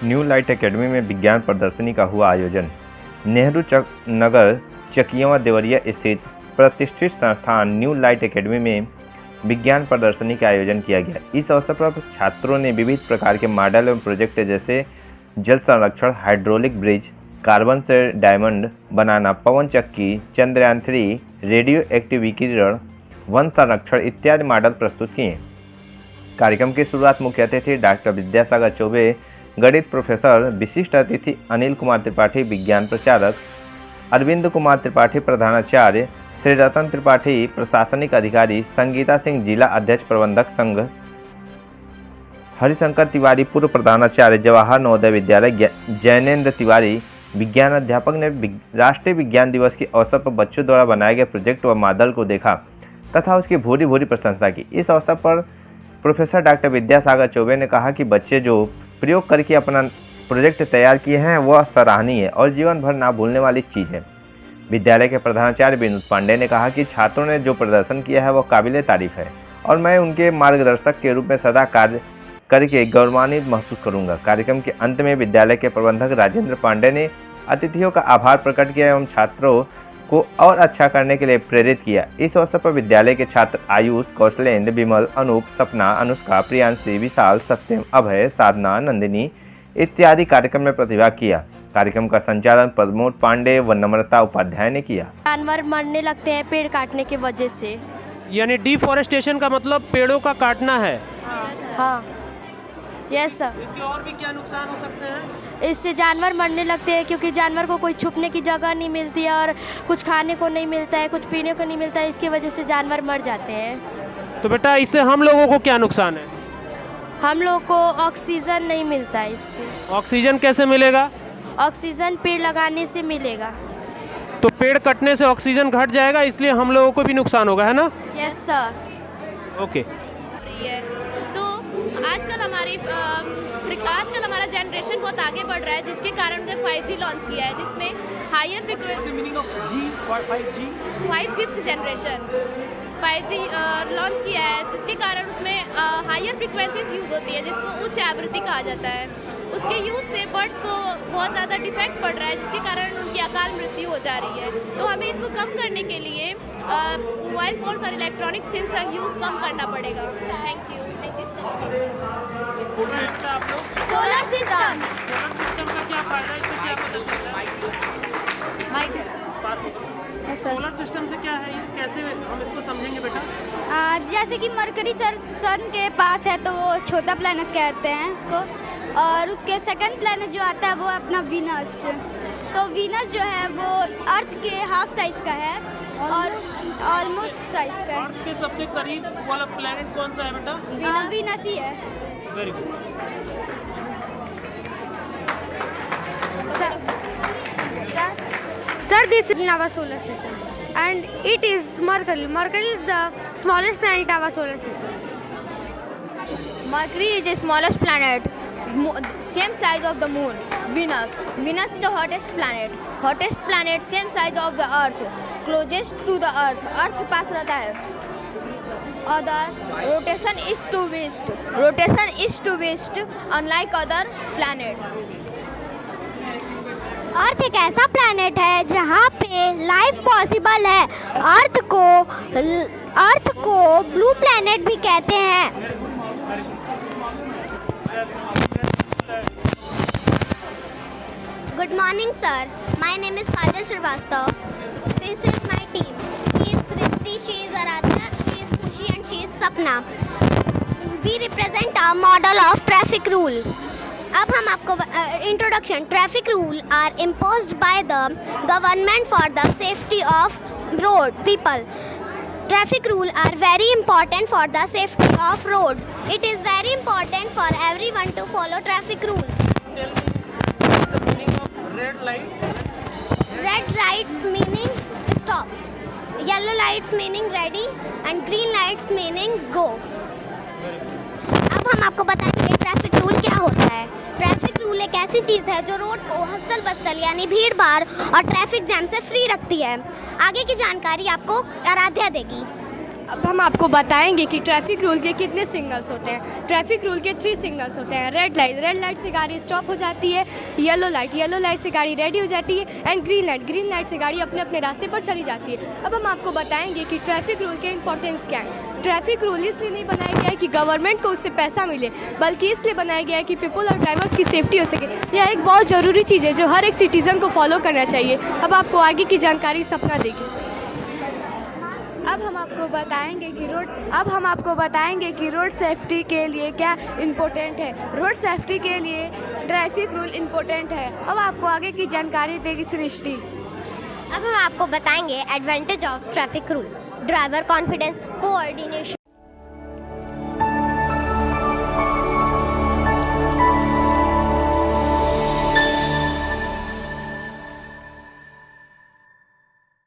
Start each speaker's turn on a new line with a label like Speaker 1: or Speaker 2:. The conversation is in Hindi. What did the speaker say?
Speaker 1: न्यू लाइट एकेडमी में विज्ञान प्रदर्शनी का हुआ आयोजन। नेहरू नगर चकियावा देवरिया स्थित प्रतिष्ठित संस्थान न्यू लाइट एकेडमी में विज्ञान प्रदर्शनी का आयोजन किया गया। इस अवसर पर छात्रों ने विविध प्रकार के मॉडल एवं प्रोजेक्ट जैसे जल संरक्षण, हाइड्रोलिक ब्रिज, कार्बन से डायमंड बनाना, पवन चक्की, चंद्रयान 3, रेडियो एक्टिव विकिरण, वन संरक्षण इत्यादि मॉडल प्रस्तुत किए। कार्यक्रम की शुरुआत मुख्य अतिथि डॉक्टर विद्यासागर चौबे, गणित प्रोफेसर, विशिष्ट अतिथि अनिल कुमार त्रिपाठी, विज्ञान प्रचारक अरविंद कुमार त्रिपाठी, प्रधानाचार्य श्री रतन त्रिपाठी, प्रशासनिक अधिकारी संगीता सिंह, जिला अध्यक्ष प्रबंधक संघ हरिशंकर तिवारी, पूर्व प्रधानाचार्य जवाहर नवोदय विद्यालय जैनेन्द्र तिवारी, विज्ञान अध्यापक ने राष्ट्रीय विज्ञान दिवस के अवसर पर बच्चों द्वारा बनाए गए प्रोजेक्ट व मॉडल को देखा तथा उसकी भूरी भूरी प्रशंसा की। इस अवसर पर प्रोफेसर डॉक्टर विद्यासागर चौबे ने कहा कि बच्चे जो प्रयोग करके अपना प्रोजेक्ट तैयार किए हैं वह सराहनीय है और जीवन भर ना भूलने वाली चीज़ है। विद्यालय के प्रधानाचार्य विनोद पांडे ने कहा कि छात्रों ने जो प्रदर्शन किया है वह काबिले तारीफ है और मैं उनके मार्गदर्शक के रूप में सदा कार्य करके गौरवान्वित महसूस करूंगा। कार्यक्रम के अंत में विद्यालय के प्रबंधक राजेंद्र पांडे ने अतिथियों का आभार प्रकट किया एवं छात्रों को और अच्छा करने के लिए प्रेरित किया। इस अवसर पर विद्यालय के छात्र आयुष, कौशलेंद्र, विमल, अनूप, सपना, अनुष्का, प्रियांशी, विशाल, सत्यम, अभय, साधना, नंदिनी इत्यादि कार्यक्रम में प्रतिभाग किया। कार्यक्रम का संचालन प्रमोद पांडे व नम्रता उपाध्याय ने किया।
Speaker 2: जानवर मरने लगते हैं पेड़ काटने की वजह से।
Speaker 3: यानी डिफॉरेस्टेशन का मतलब पेड़ों का काटना है।
Speaker 2: हाँ, यस सर।
Speaker 3: इसके और भी क्या नुकसान हो सकते हैं?
Speaker 2: इससे जानवर मरने लगते हैं क्योंकि जानवर को कोई छुपने की जगह नहीं मिलती है और कुछ खाने को नहीं मिलता है, कुछ पीने को नहीं मिलता है, इसकी वजह से जानवर मर जाते हैं।
Speaker 3: तो बेटा इससे हम लोगों को क्या नुकसान है?
Speaker 2: हम लोग को ऑक्सीजन नहीं मिलता है इससे।
Speaker 3: ऑक्सीजन कैसे मिलेगा?
Speaker 2: ऑक्सीजन पेड़ लगाने से मिलेगा।
Speaker 3: तो पेड़ कटने से ऑक्सीजन घट जाएगा, इसलिए हम लोगों को भी नुकसान होगा, है ना?
Speaker 2: Yes sir.
Speaker 3: ओके।
Speaker 4: तो आजकल हमारा जनरेशन बहुत आगे बढ़ रहा है, जिसके कारण हमने 5G लॉन्च किया है, जिसमें higher frequency 5th generation 5G launch किया है, जिसके कारण उसमें हायर फ्रीक्वेंसीज यूज़ होती है, जिसको उच्च आवृत्ति कहा जाता है। उसके यूज़ से बर्ड्स को बहुत ज़्यादा डिफेक्ट पड़ रहा है, जिसके कारण उनकी अकाल मृत्यु हो जा रही है। तो हमें इसको कम करने के लिए मोबाइल फोन्स और इलेक्ट्रॉनिक्स थिंग्स का यूज़ कम करना पड़ेगा। Thank you sir.
Speaker 2: Solar system.
Speaker 3: का क्या फायदा है, इससे क्या पता चलता है? सोलर सिस्टम से क्या है, कैसे हम इसको समझेंगे बेटा?
Speaker 5: जैसे कि मरकरी सन के पास है तो वो छोटा प्लैनेट कहते हैं उसको, और उसके सेकंड प्लैनेट जो आता है वो अपना वीनस। तो वीनस जो है वो अर्थ के हाफ साइज का है और ऑलमोस्ट साइज का है।
Speaker 3: अर्थ के सबसे करीब वाला प्लैनेट कौन सा है बेटा?
Speaker 5: वीनस ही है।
Speaker 3: Very good.
Speaker 6: Sir, this is in our solar system, and it is Mercury. Mercury is the smallest planet of our solar system.
Speaker 4: Mercury is the smallest planet, same size of the moon. Venus is the hottest planet, same size of the earth, closest to the earth के पास रहता है। और rotation is to west unlike other planet.
Speaker 5: अर्थ एक ऐसा प्लैनेट है जहाँ पे लाइफ पॉसिबल है। अर्थ को ब्लू प्लैनेट भी कहते हैं। Good morning sir, my name is Kajal Srivastava. This is my team. She is Srishti, she is Aaradhya, she is Khushi and she is Sapna. We represent a model of traffic rule. अब हम आपको introduction. Traffic rule are imposed by the government for the safety of road people. Traffic rule are very important for the safety of road. It is very important for everyone to follow traffic rules.
Speaker 3: Tell me the meaning of red light.
Speaker 5: Red lights meaning stop, yellow lights meaning ready and green lights meaning go. अब हम आपको बताएंगे ट्रैफिक रूल क्या होता है। ट्रैफिक रूल एक ऐसी चीज़ है जो रोड को हस्तल बस्तल यानी भीड़ भाड़ और ट्रैफिक जैम से फ्री रखती है। आगे की जानकारी आपको आराध्या देगी।
Speaker 7: अब हम आपको बताएंगे कि ट्रैफिक रूल के कितने सिग्नल्स होते हैं। ट्रैफिक रूल के 3 सिग्नल्स होते हैं। रेड लाइट से गाड़ी स्टॉप हो जाती है, येलो लाइट से गाड़ी रेडी हो जाती है, एंड ग्रीन लाइट से गाड़ी अपने अपने रास्ते पर चली जाती है। अब हम आपको बताएंगे कि ट्रैफिक रूल के इंपॉर्टेंस क्या है। ट्रैफिक रूल इसलिए नहीं बनाया गया है कि गवर्नमेंट को उससे पैसा मिले, बल्कि इसलिए बनाया गया है कि पीपल और ड्राइवर्स की सेफ्टी हो सके। यह एक बहुत ज़रूरी चीज़ है जो हर एक सिटीज़न को फॉलो करना चाहिए। अब आपको आगे की जानकारी सपना देगी।
Speaker 6: अब हम आपको बताएंगे कि रोड सेफ्टी के लिए क्या इम्पोर्टेंट है। रोड सेफ्टी के लिए ट्रैफिक रूल इम्पोर्टेंट है। अब आपको आगे की जानकारी देगी सृष्टि।
Speaker 5: अब हम आपको बताएंगे advantage of traffic rule, driver confidence, coordination,